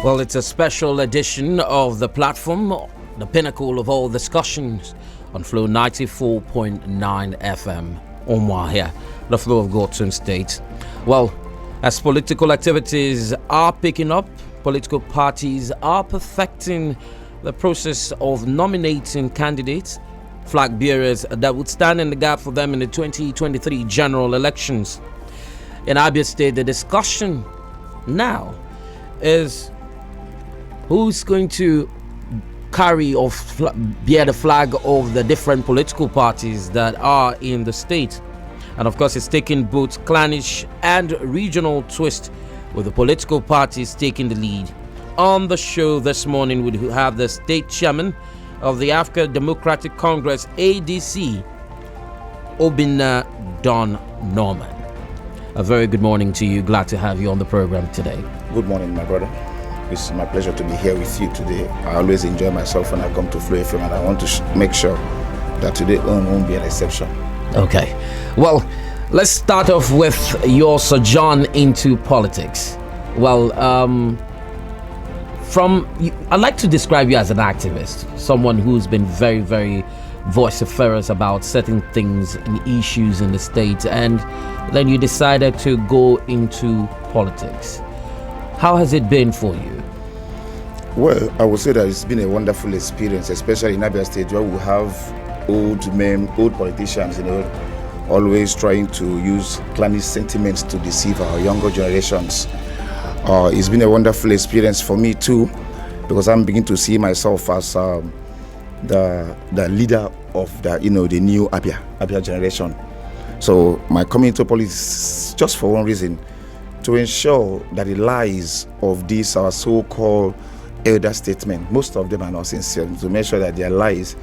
Well, it's a special edition of the platform, the pinnacle of all discussions on Flow 94.9 FM. Omar here, the flow of Godson State. Well, as political activities are picking up, political parties are perfecting the process of nominating candidates, flag bearers that would stand in the gap for them in the 2023 general elections. In Abia State, the discussion now is who's going to carry or bear the flag of the different political parties that are in the state. And of course, it's taking both clannish and regional twist, with the political parties taking the lead. On the show this morning, we have the state chairman of the African Democratic Congress, ADC, Obina Don Norman. A very good morning to you. Glad to have you on the program today. Good morning, my brother. It's my pleasure to be here with you today. I always enjoy myself when I come to Flow FM, and I want to make sure that today won't be an exception. Okay. Well, let's start off with your sojourn into politics. Well, I'd like to describe you as an activist, someone who's been very, very vociferous about certain things and issues in the state, and then you decided to go into politics. How has it been for you? Well, I would say that it's been a wonderful experience, especially in Abia State, where we have old men, old politicians, always trying to use clannish sentiments to deceive our younger generations. It's been a wonderful experience for me too, because I'm beginning to see myself as the leader of the new Abia generation. So my coming into politics just for one reason, to ensure that the lies of these our so-called elder statesmen, most of them are not sincere, to make sure that their lies,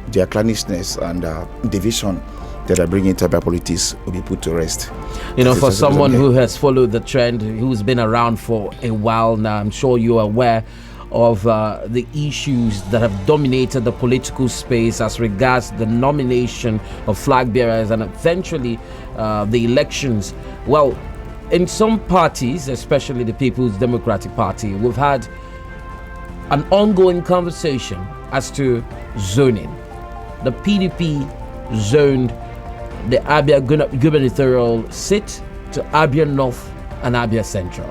their clannishness and division that are bringing into Abia politics will be put to rest. For someone who has followed the trend, who's been around for a while now, I'm sure you are aware of the issues that have dominated the political space as regards the nomination of flag bearers and eventually the elections. Well, in some parties, especially the People's Democratic Party, we've had an ongoing conversation as to zoning. The PDP zoned the Abia gubernatorial seat to Abia North and Abia Central.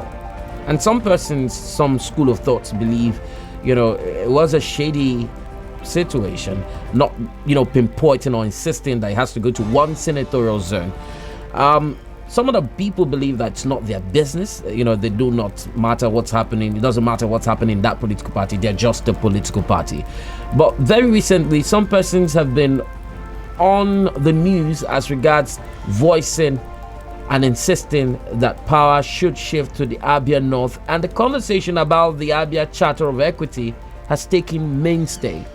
And some persons, some school of thoughts believe, it was a shady situation, not, pinpointing or insisting that it has to go to one senatorial zone. Some of the people believe that it's not their business. They do not matter what's happening. It doesn't matter what's happening in that political party. They're just a political party. But very recently, some persons have been on the news as regards voicing and insisting that power should shift to the Abia North, and the conversation about the Abia Charter of Equity has taken mainstay.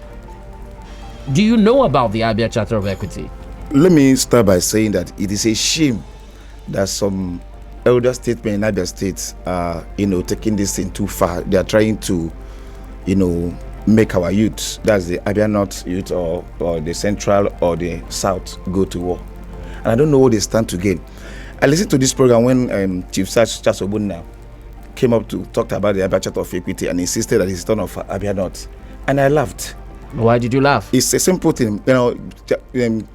Do you know about the Abia Charter of Equity? Let me start by saying that it is a shame that some elder statesmen in Abia State are, taking this thing too far. They are trying to, make our youth, that's the Abia North youth or the Central or the South, go to war. And I don't know what they stand to gain. I listened to this program when Chief Charles Obuna came up to talk about the Abia Charter of Equity and insisted that it's turn of Abia North. And I laughed. Why did you laugh? It's a simple thing.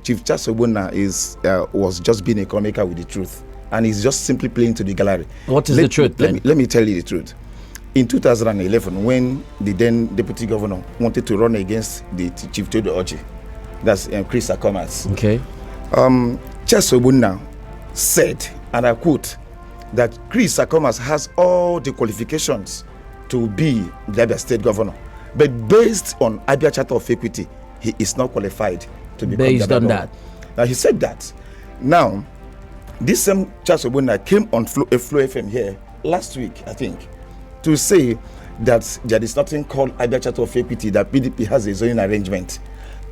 Chief Charles Obuna was just being economical with the truth. And he's just simply playing to the gallery. What is the truth then? Let me tell you the truth. In 2011, when the then deputy governor wanted to run against the Chief Tedo Oji, that's Chris Akomas. Okay. Charles Obuna said, and I quote, that Chris Akomas has all the qualifications to be the Abia State governor, but based on Abia Charter of Equity, he is not qualified to become based on governor. That. Now he said that. Now, this same Charles Obuna came on Flow FM here last week, I think, to say that there is nothing called Abia Charter of Equity, that PDP has a zoning arrangement.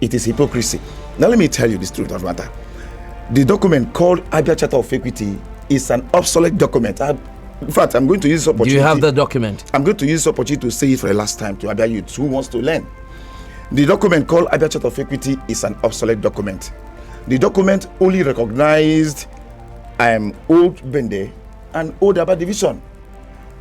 It is hypocrisy. Now let me tell you this truth of matter. The document called Abia Charter of Equity is an obsolete document. In fact, I'm going to use this opportunity. Do you have the document? I'm going to use this opportunity to say it for the last time to Abia youth who wants to learn. The document called Abia Charter of Equity is an obsolete document. The document only recognized Old Bende and Old Abba division.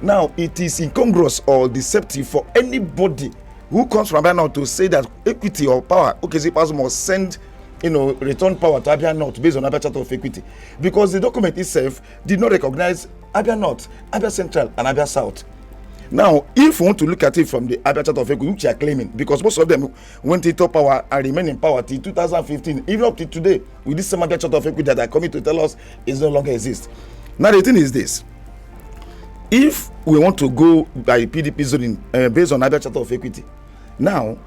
Now, it is incongruous or deceptive for anybody who comes from Abia North to say that equity or power, Okezi must send, return power to Abia North based on Abia Charter of Equity, because the document itself did not recognize Abia North, Abia Central, and Abia South. Now, if we want to look at it from the Abia Charter of Equity, which they are claiming, because most of them went into power and remain in power till 2015, even up to today, with this same Abia Charter of Equity that are coming to tell us it no longer exists. Now, the thing is this. If we want to go by PDP zoning based on Abia Charter of Equity, now,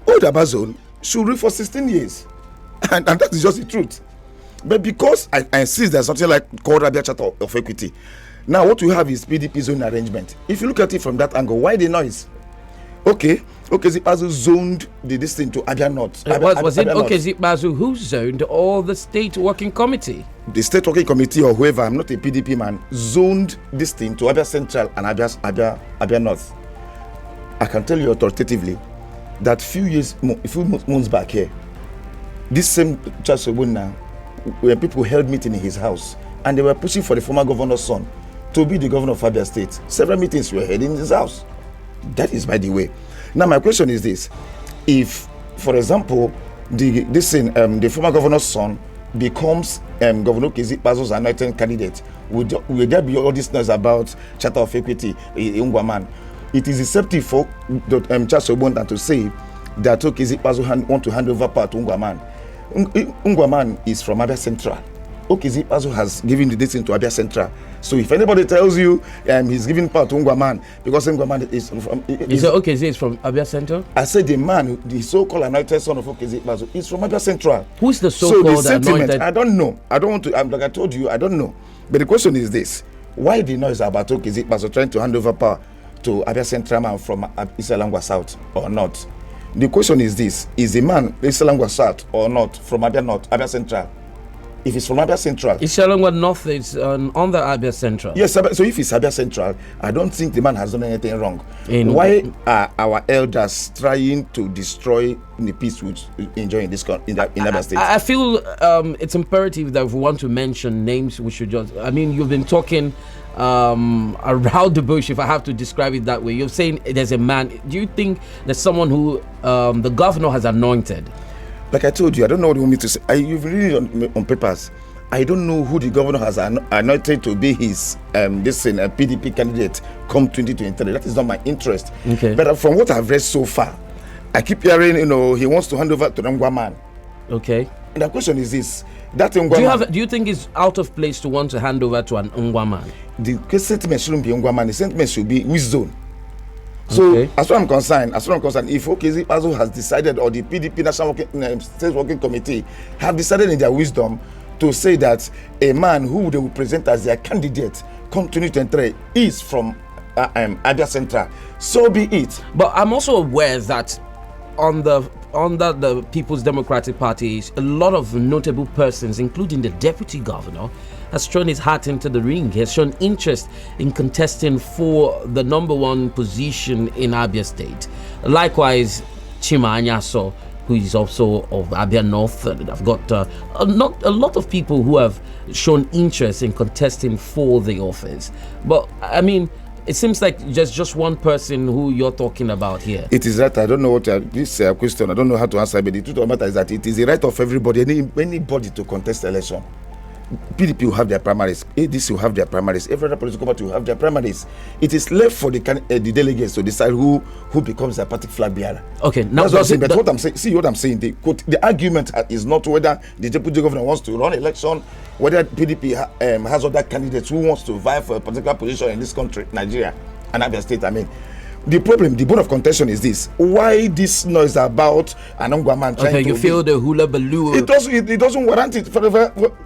Old Abia zone should rule for 16 years. And that is just the truth. But because I insist there's something like called Abia Charter of Equity, now what we have is PDP zone arrangement. If you look at it from that angle, why the noise? Zipazu zoned the distance to Abia North. Was it Zipazu who zoned, or the state working committee? The state working committee or whoever, I'm not a PDP man, zoned this thing to Abia Central and Abia North. I can tell you authoritatively that few months back here, this same Charles Obuna, where people held meeting in his house and they were pushing for the former governor's son to be the governor of Abia State. Several meetings were held in his house. That is by the way. Now my question is this: if, for example, the former governor's son becomes Governor Zipazu's anointed candidate, will there be all this noise about Charter of Equity in Ungwaman? It is deceptive for Charles Obonta to say that Zipazu want to hand over power to Ungwaman. Ungwaman is from Abia Central. Zipazu has given the destiny to Abia Central. So if anybody tells you he's giving power to Ungwaman because Ungwaman is from... You said is from Abia Central? I said the man, the so-called anointed son of Zipazu, is from Abia Central. Who's the so-called anointed? I don't know. I don't want to... like I told you, I don't know. But the question is this: why the noise about Zipazu trying to hand over power to Abia Central man from Isalangwa South or not? The question is this: is the man Isalangwa South or not from Abia North, Abia Central? If it's from Abia Central, Isalangwa North is on the Abia Central. Yes, so if it's Abia Central, I don't think the man has done anything wrong. Why are our elders trying to destroy the peace we enjoy in Abia State? I feel it's imperative that if we want to mention names, we should just... I mean, you've been talking around the bush, if I have to describe it that way. You're saying there's a man. Do you think there's someone who the governor has anointed? Like I told you, I don't know what you want me to say. You've read on papers. I don't know who the governor has anointed to be his PDP candidate come 2023. That is not my interest. Okay. But from what I've read so far, I keep hearing, he wants to hand over to Ungwaman. Okay. And the question is this: that Ungwaman, do you think it's out of place to want to hand over to an Ungwaman? The sentiment shouldn't be Ungwaman. The sentiment should be which zone. So, as far as I'm concerned, if Zipazu has decided, or the PDP National State Working Committee have decided in their wisdom to say that a man who they will present as their candidate come 2023 is from Abia Central, so be it. But I'm also aware that under the People's Democratic Party, a lot of notable persons, including the deputy governor, has thrown his hat into the ring. He has shown interest in contesting for the #1 position in Abia State. Likewise, Chima Anyaso, who is also of Abia North. I've got a lot of people who have shown interest in contesting for the office. But I mean, it seems like just one person who you're talking about here. It is right. I don't know what this question. I don't know how to answer, but the truth of the matter is that it is the right of everybody, anybody, to contest election. PDP will have their primaries, ADC will have their primaries, every other political party will have their primaries. It is left for the delegates to decide who becomes their party flag bearer. Okay, now that's what I'm saying. But what I'm saying, see what I'm saying. The argument is not whether the deputy governor wants to run election, whether PDP has other candidates who wants to vie for a particular position in this country, Nigeria and Abia State. I mean, the problem, the bone of contention is this: why this noise about an Ungwaman trying to... Okay, you feel the hula baloo. It doesn't warrant it.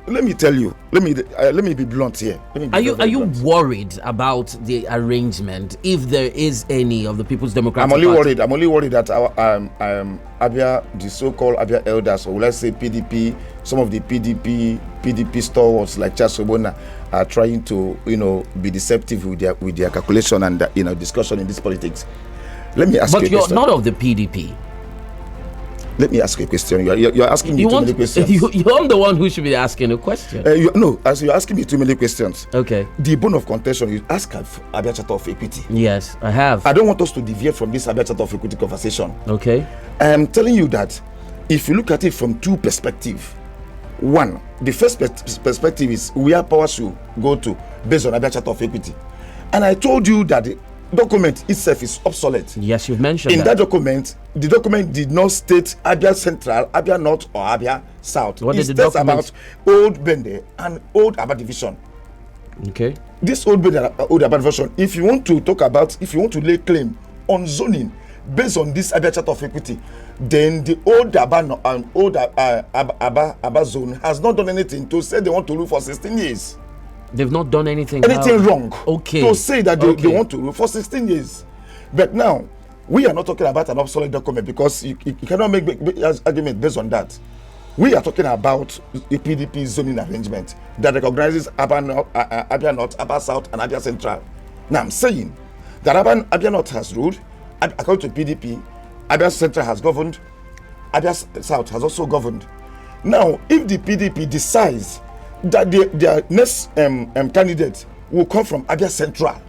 Let me tell you. Let me be blunt here. Are you worried about the arrangement, if there is any, of the People's Democratic Party? I'm only worried that our Abia, the so-called Abia elders, or let's say PDP, some of the PDP stalwarts like Charles Obona are trying to, be deceptive with their calculation and discussion in this politics. Let me ask you a question. But you're not of the PDP. Let me ask you a question. You're asking me too many questions. You're the one who should be asking a question. As you're asking me too many questions. Okay. The bone of contention, you ask Abia Charter of Equity. Yes, I have. I don't want us to deviate from this Abia Charter of Equity conversation. Okay. I am telling you that if you look at it from two perspectives, one, the first perspective is where power should go to based on Abia Charter of Equity. And I told you that the document itself is obsolete. Yes, you've mentioned in that document. The document did not state Abia Central, Abia North, or Abia South. What it did the states document? About Old Bende and Old Abba Division. Okay. This Old Bende and Old Abba Division, if you want to lay claim on zoning based on this Abia Charter of Equity, then the Old Abba and Old Abba zone has not done anything to say they want to rule for 16 years. They've not done anything wrong. Okay. To say that they want to rule for 16 years. But now, we are not talking about an obsolete document because you cannot make argument based on that. We are talking about the PDP zoning arrangement that recognizes Abia North, Abia South, and Abia Central. Now, I'm saying that Abia North has ruled, according to PDP, Abia Central has governed, Abia South has also governed. Now, if the PDP decides that their next candidate will come from Abia Central,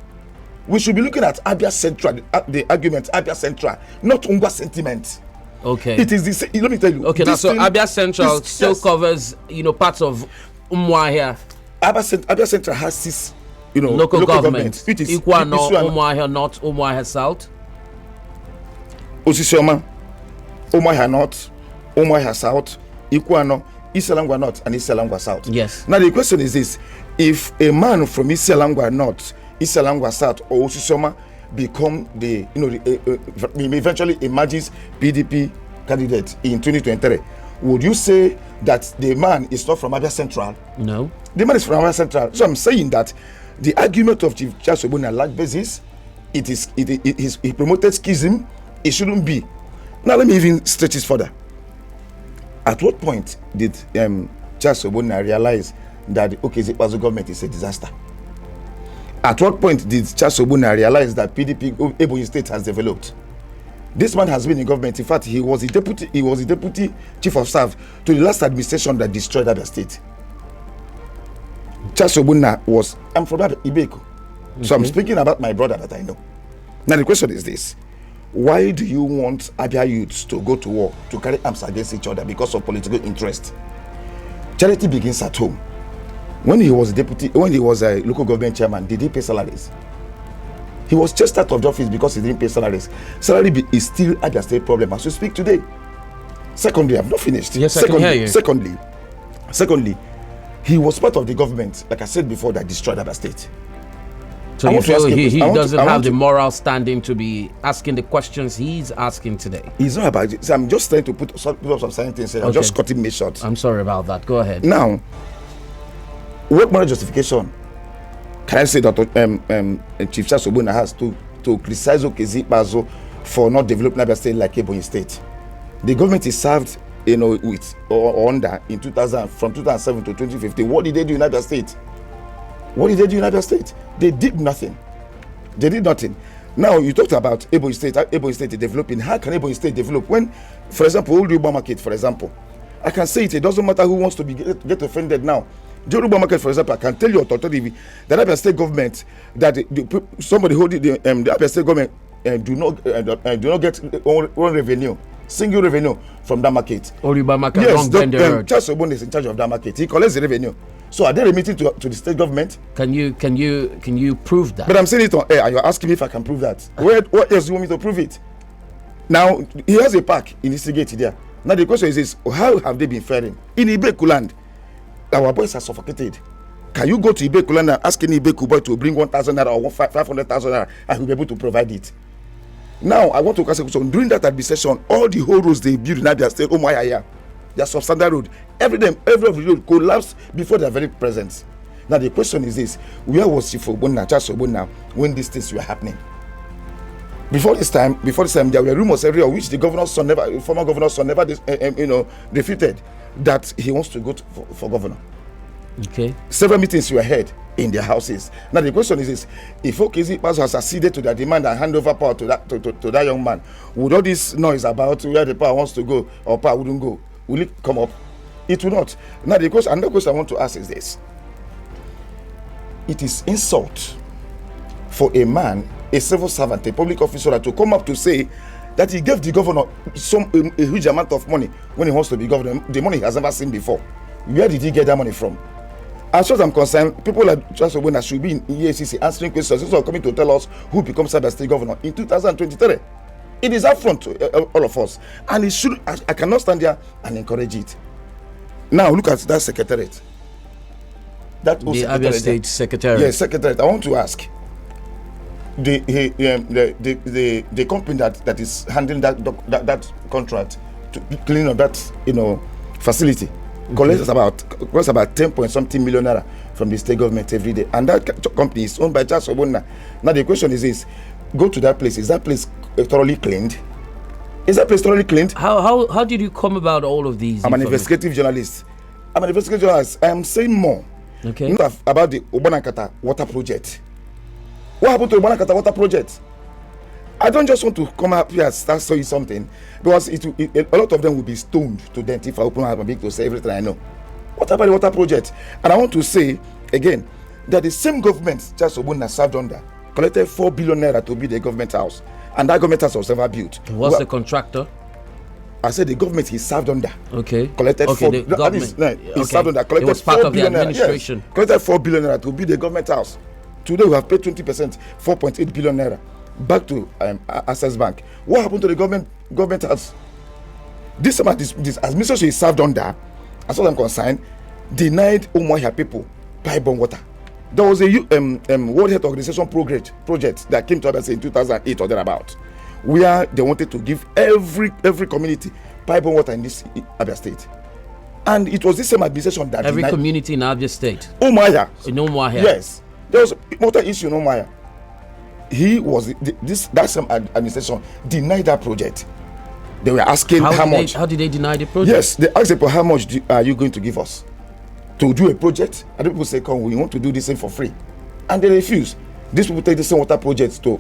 we should be looking at Abia Central, the argument Abia Central, not Ungwa sentiment. Okay. It is this. Let me tell you. Okay, now so Abia Central still covers, parts of Umuahia. Abia Central has 6, local government. It is Ikuano, Umuahia North, Umuahia South. Osisioma, Umuahia North, Umuahia South, Ikuano, Iselangwa North, and Iselangwa South. Yes. Now the question is this: if a man from Iselangwa North, Iselangwa South, or Osisioma become eventually emerges PDP candidate in 2023, would you say that the man is not from Abia Central? No. The man is from Abia Central. So I'm saying that the argument of Chief Charles Obonna on a large basis, he promoted schism. It shouldn't be. Now let me even stretch this further. At what point did Charles Obonna realize that the government is a disaster? At what point did Charles Obonna realize that PDP Ebonyi State has developed? This man has been in government. In fact, he was the deputy chief of staff to the last administration that destroyed Abia State. Charles Obonna was. I'm from Ibeku, so I'm speaking about my brother that I know. Now the question is this: why do you want Abia youths to go to war, to carry arms against each other because of political interest? Charity begins at home. When he was a local government chairman, did he pay salaries? He was just out of the office because he didn't pay salaries. Salary is still Abia State problem as we speak today. Secondly, I've not finished. Yes, I can hear you. Secondly, he was part of the government, like I said before, that destroyed Abia State. So you feel he doesn't have the moral standing to be asking the questions he's asking today? It's not about it. So I'm just trying to put up some sentences. I'm just cutting me short. I'm sorry about that. Go ahead. Now, what moral justification can I say that Chief Charles Obonna has to criticize Okezi Bazo for not developing Abia State like Ebonyi State? The government is served, with or under in 2000 from 2007 to 2015. What did they do in Abia State? They did nothing. Now you talked about Ebonyi State developing. How can Ebonyi State develop when, for example, Old Yoruba Market, for example, I can say it doesn't matter who wants to get offended now. The Yoruba Market, for example, I can tell you authoritatively that Abia State government, that somebody holding the Abia State government do not get one revenue, single revenue from that market. Yoruba Market, yes, Charles Obonna is in charge of that market. He collects the revenue. So are they remitting to the state government? Can you prove that? But I'm saying it on air and you're asking me if I can prove that. What else do you want me to prove it? Now he has a park in Istigate there. Now the question is how have they been faring? In Ibeku land, our boys are suffocated. Can you go to Ibeku land and ask any Ibeku boy to bring 1,000 naira or 500,000 naira and he'll be able to provide it? Now I want to ask a question. During that administration, all the whole roads they built in Abia State, their substandard road, every road collapsed before their very presence. Now the question is this: where was Chief Obonna, Charles Obonna, when these things were happening? Before this time, there were rumors everywhere, which the former governor's son never refuted, that he wants to go for governor. Okay. Several meetings were held in their houses. Now the question is this: if Okezi Ikpeazu has acceded to their demand and hand over power to that young man, would all this noise about where the power wants to go or power wouldn't go, will it come up? It will not. Now the question, another question I want to ask is this: it is insult for a man, a civil servant, a public officer, to come up to say that he gave the governor a huge amount of money when he wants to be governor, the money he has never seen before. Where did he get that money from? As far as I'm concerned, people like Charles Obona should be in EACC answering questions instead of coming to tell us who becomes Abia State governor in 2023. It is affront to all of us, and it should. I cannot stand there and encourage it. Now look at that secretariat. That the Abia State Secretariat. Yes, secretariat. I want to ask the company that is handling that contract to clean up that facility. Collects about 10 point something million naira from the state government every day, and that company is owned by Charles Obona. Now the question is this: go to that place. Is that place thoroughly cleaned? Is that place thoroughly cleaned? How did you come about all of these? I'm an investigative journalist. I am saying more. Okay. About the Obanakata water project. What happened to the Obanakata water project? I don't just want to come up here and start saying something, because a lot of them will be stoned to death if I open my mouth to say everything I know. What about the water project? And I want to say again that the same government Charles Obona served under collected 4 billion naira to build a government house, and that government house was never built. What's the contractor? I said the government he served under. Okay. Collected 4 the government. He served under. Collected, it was part 4 of the billion administration. Naira. Yes, collected 4 billion naira to build a government house. Today we have paid 20%, 4.8 billion naira back to Access Bank. What happened to the government house? This administration he served under, as far as I'm concerned, denied Umuahia people pipe-borne water. There was a World Health Organization project that came to Abia in 2008 or thereabout, where they wanted to give every community pipe-borne water in this Abia State. And it was this same administration that every community in Abia State. Umuahia. In Umuahia. Yes. There was a water issue in Umuahia. That same administration denied that project. They were asking how much. How did they deny the project? Yes, they asked people, how much are you going to give us to do a project? And people say, come, we want to do this thing for free. And they refuse. These people take the same water projects to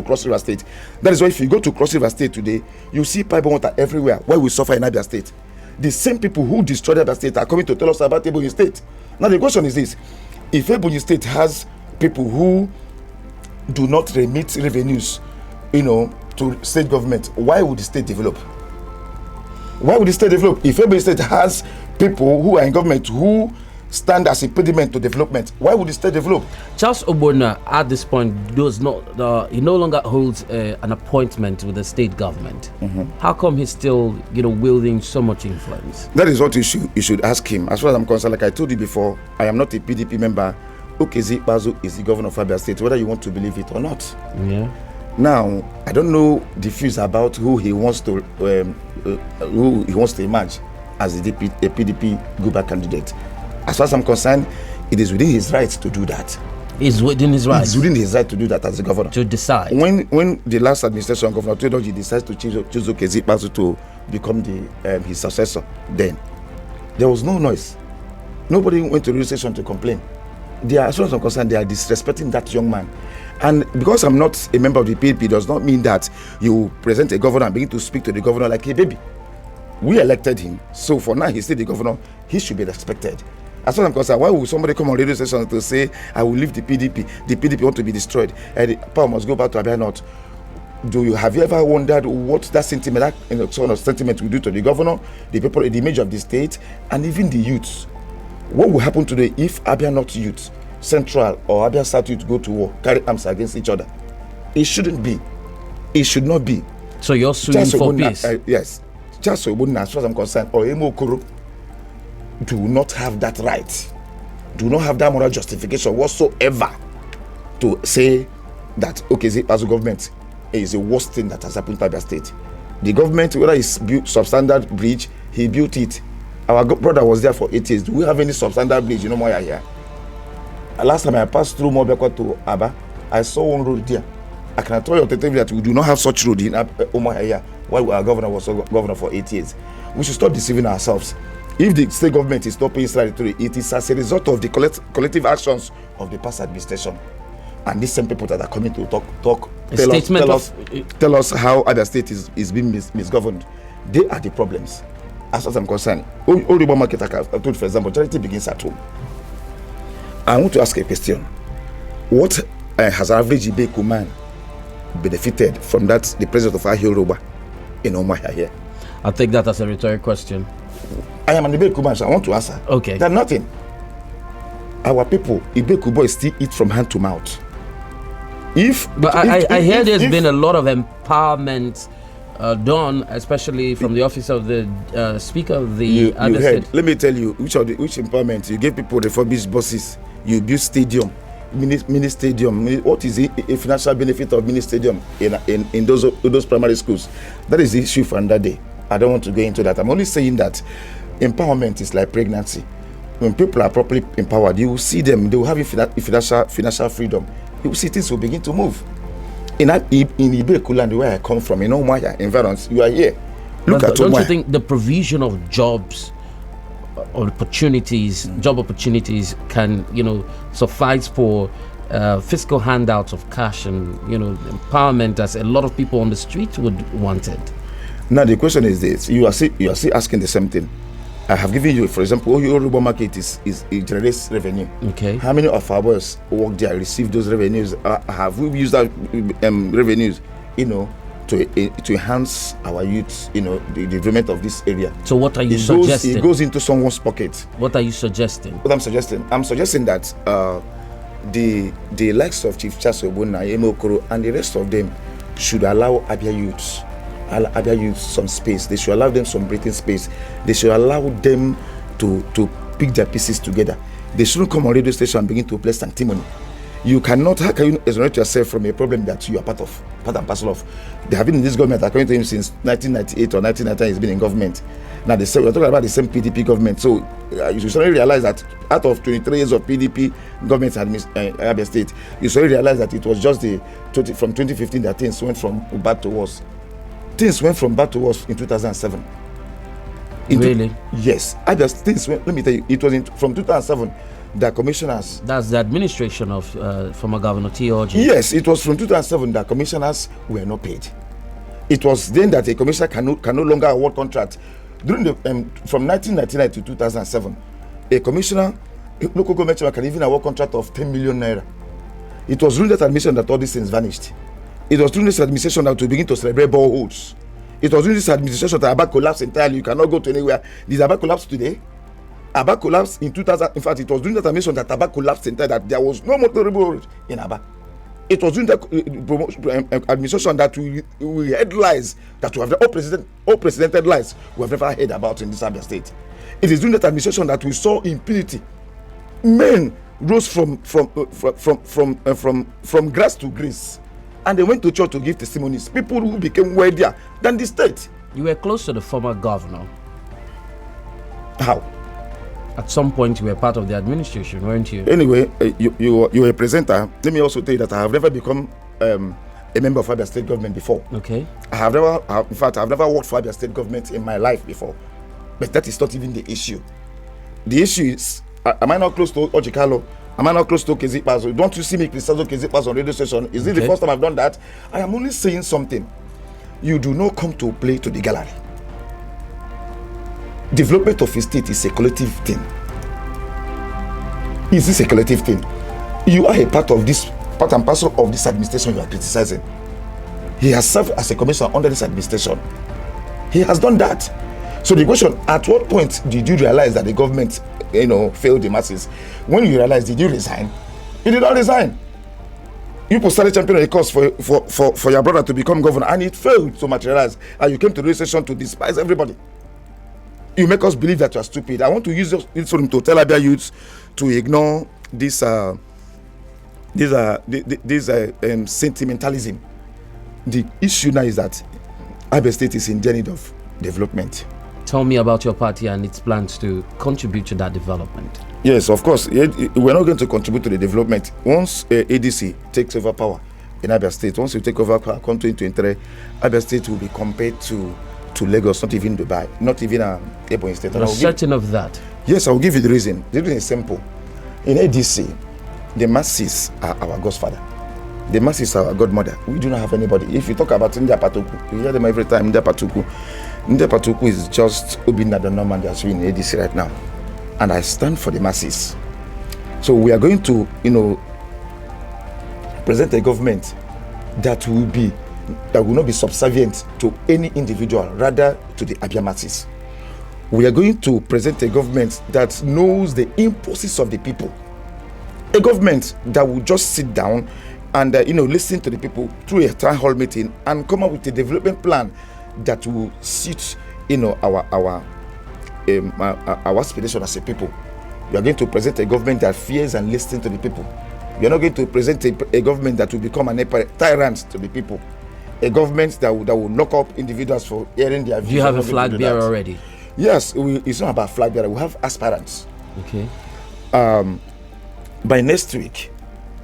Cross River State. That is why if you go to Cross River State today, you see pipe water everywhere, where we suffer in Abia State. The same people who destroyed Abia State are coming to tell us about Ebonyi State. Now the question is this: if Ebonyi State has people who do not remit revenues, to state government, why would the state develop? Why would the state develop? If every state has people who are in government who stand as impediment to development, why would the state develop? Charles Obona at this point does not. He no longer holds an appointment with the state government. Mm-hmm. How come he's still, wielding so much influence? That is what you should ask him. As far as I'm concerned, like I told you before, I am not a PDP member. Okezi Ikpeazu is the governor of Abia State, whether you want to believe it or not. Yeah. Now, I don't know the views about who he wants to emerge as a PDP Guba candidate. As far as I'm concerned, it is within his rights to do that. It's within his rights. It's within his right to do that as a governor. To decide. When the last administration, Governor Tedoji decides to choose Okezi Ikpeazu to become his successor, then there was no noise. Nobody went to the radio station to complain. As far as I'm concerned, they are disrespecting that young man. And because I'm not a member of the PDP does not mean that you present a governor and begin to speak to the governor like a baby. We elected him, so for now he's still the governor. He should be respected. As far as I'm concerned, why would somebody come on radio station to say, I will leave the PDP? The PDP want to be destroyed, and the power must go back to Abia North. Have you ever wondered what that sentiment, sort of sentiment will do to the governor, the people, the image of the state, and even the youths? What will happen today if Abia North youth, Central or Abia South youth go to war, carry arms against each other? It shouldn't be. It should not be. So you're suing for peace? Yes. Just so as far as I'm concerned, or Emo Okoro do not have that right, do not have that moral justification whatsoever to say that Okezi as a government is the worst thing that has happened to Abia State. The government, whether it's built substandard bridge, he built it. Our brother was there for 8 years. Do we have any substandard bridge? More here. Last time I passed through Mobekwa to Aba, I saw one road there. I can tell you that we do not have such road in Umuahia while our governor was governor for 8 years. We should stop deceiving ourselves. If the state government is not paying salary to it is as a result of the collective actions of the past administration. And these same people that are coming to tell us how Abia State is being misgoverned, they are the problems. As far as I'm concerned, Oribo market, I've told, for example, charity begins at home. I want to ask a question. What has average Ibeku man benefited from that, the presence of Ahioroba in Omaya here? I take that as a rhetorical question. I am an Ibeku man, so I want to answer. Okay. There's nothing. Our people, Ibeku boys, still eat from hand to mouth. I hear there's been a lot of empowerment done, especially from the office of the Speaker of the Abia State. Let me tell you, which empowerment? You give people refurbished buses, you build stadium, mini stadium. What is a financial benefit of mini stadium in those primary schools? That is the issue for another day. I don't want to go into that. I'm only saying that empowerment is like pregnancy. When people are properly empowered, you will see them, they will have financial freedom. You will see things will begin to move. In Ibeku land, where I come from, in Omaya environs, you are here. Don't you think the provision of jobs or job opportunities can, suffice for fiscal handouts of cash and, empowerment as a lot of people on the street would want it? Now the question is this: you are still asking the same thing. I have given you, for example, Yoruba market it generates revenue. Okay. How many of our boys work there, receive those revenues? Have we used that revenues, to enhance our youth, the development of this area? So what are you suggesting? It goes into someone's pocket. What are you suggesting? What I'm suggesting that the likes of Chief Charles Obuna, Emokoro, and the rest of them should allow Abia youth some space. They should allow them some breathing space. They should allow them to pick their pieces together. They shouldn't come on radio station and begin to play sanctimony. How can you exonerate yourself from a problem that you are part and parcel of? They have been in this government, according to him, since 1998 or 1999. He's been in government. Now we're talking about the same PDP government. So you should suddenly realize that out of 23 years of PDP government in Abia State, you suddenly realize that it was just from 2015 that things went from bad to worse. Things went from bad to worse in 2007. Really? Yes. Let me tell you, it was from 2007 that commissioners... That's the administration of former Governor T.O.G. Yes, it was from 2007 that commissioners were not paid. It was then that a commissioner can no longer award contract. During from 1999 to 2007, a commissioner, local government can even award contract of 10 million naira. It was during that administration that all these things vanished. It was during this administration that we begin to celebrate boreholes. It was during this administration that Abia collapsed entirely. You cannot go to anywhere. Did Abia collapse today? Abia collapsed in 2000. In fact, it was during that administration that Abia collapsed entirely, that there was no motorable road in Abia. It was during that administration that we had lies that we have unprecedented lies we have never heard about in this Abia State. It is during that administration that we saw impunity. Men rose from grass to grace. And they went to church to give testimonies. People who became wealthier than the state. You were close to the former governor. How? At some point, you were part of the administration, weren't you? Anyway, you were a presenter. Let me also tell you that I have never become a member of Abia State government before. Okay. I've never worked for Abia State government in my life before. But that is not even the issue. The issue is, am I not close to Ojikalo? Am I not close to Kezipazo? Don't you see me criticize Kezipazo on radio station? Is it the first time I've done that? I am only saying something. You do not come to play to the gallery. Development of a state is a collective thing. Is this a collective thing? You are a part and parcel of this administration you are criticizing. He has served as a commissioner under this administration. He has done that. So the question, at what point did you realize that the government failed the masses? When you realize, did you resign? You did not resign. You started championing a cause for your brother to become governor, and it failed to materialize. And you came to the session to despise everybody. You make us believe that you are stupid. I want to use this forum to tell Abia youths to ignore this sentimentalism. The issue now is that Abia State is in need of development. Tell me about your party and its plans to contribute to that development. Yes, of course. We're not going to contribute to the development. Once ADC takes over power in Abia State, once we take over power, come 2023, Abia State will be compared to to Lagos, not even Dubai, not even Ebonyi State. You're certain of that? Yes, I will give you the reason. The reason is simple. In ADC, the masses are our godfather. The masses are our godmother. We do not have anybody. If you talk about India Patuku, you hear them every time, India Patuku. India Patuku is just Obinna the Norman that's in ADC right now. And I stand for the masses. So we are going to, present a government that will not be subservient to any individual, rather to the Abia masses. We are going to present a government that knows the impulses of the people. A government that will just sit down and listen to the people through a town hall meeting and come up with a development plan that will suit our aspiration as a people. We are going to present a government that fears and listens to the people. We are not going to present a government that will become an tyrant to the people. A government that will lock up individuals for hearing their views. Do you have a flag bearer already? Yes, it's not about flag bearer. We have aspirants. Okay. By next week,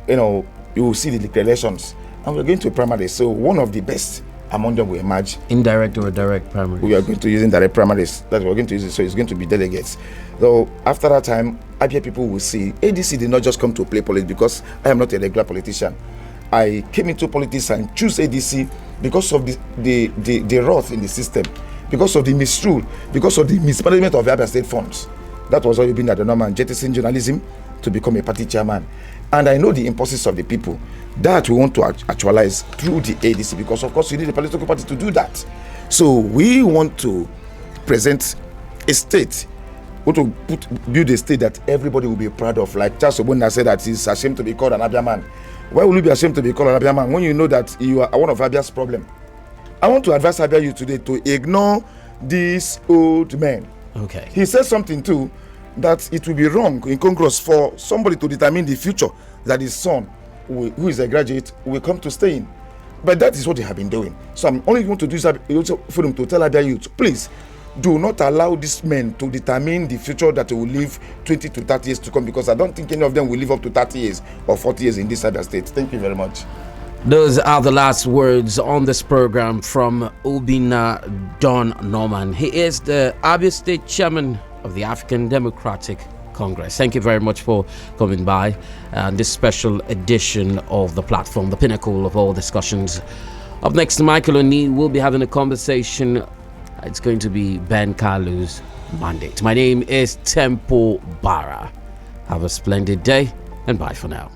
you will see the declarations, and we're going to primaries. So one of the best among them will emerge. Indirect or direct primaries? We are going to use indirect primaries. That's what we're going to use it. So it's going to be delegates. So after that time, Abia people will see ADC did not just come to play politics because I am not a regular politician. I came into politics and choose ADC because of the wrath in the system, because of the misrule, because of the mismanagement of the Abia state funds. That was always been at the normal jettison journalism to become a party chairman. And I know the impulses of the people that we want to actualize through the ADC, because of course you need a political party to do that. So we want to present a state, we want to build a state that everybody will be proud of. Like Charles Obunna said that he's ashamed to be called an Abia man. Why will you be ashamed to be called an Abia man when you know that you are one of Abia's problem? I want to advise Abia youth today to ignore this old man. Okay. He said something too, that it will be wrong, incongruous for somebody to determine the future that his son, who is a graduate, will come to stay in. But that is what they have been doing. So I'm only going to do this for them to tell Abia youth, please do not allow these men to determine the future that will live 20 to 30 years to come, because I don't think any of them will live up to 30 years or 40 years in this Abia state. Thank you very much. Those are the last words on this program from Obinna Don Norman. He is the Abia State Chairman of the African Democratic Congress. Thank you very much for coming by this special edition of the platform, the pinnacle of all discussions. Up next, Michael O'Neill will be having a conversation. It's going to be Ben Kalu's mandate. My name is Tempo Bara. Have a splendid day and bye for now.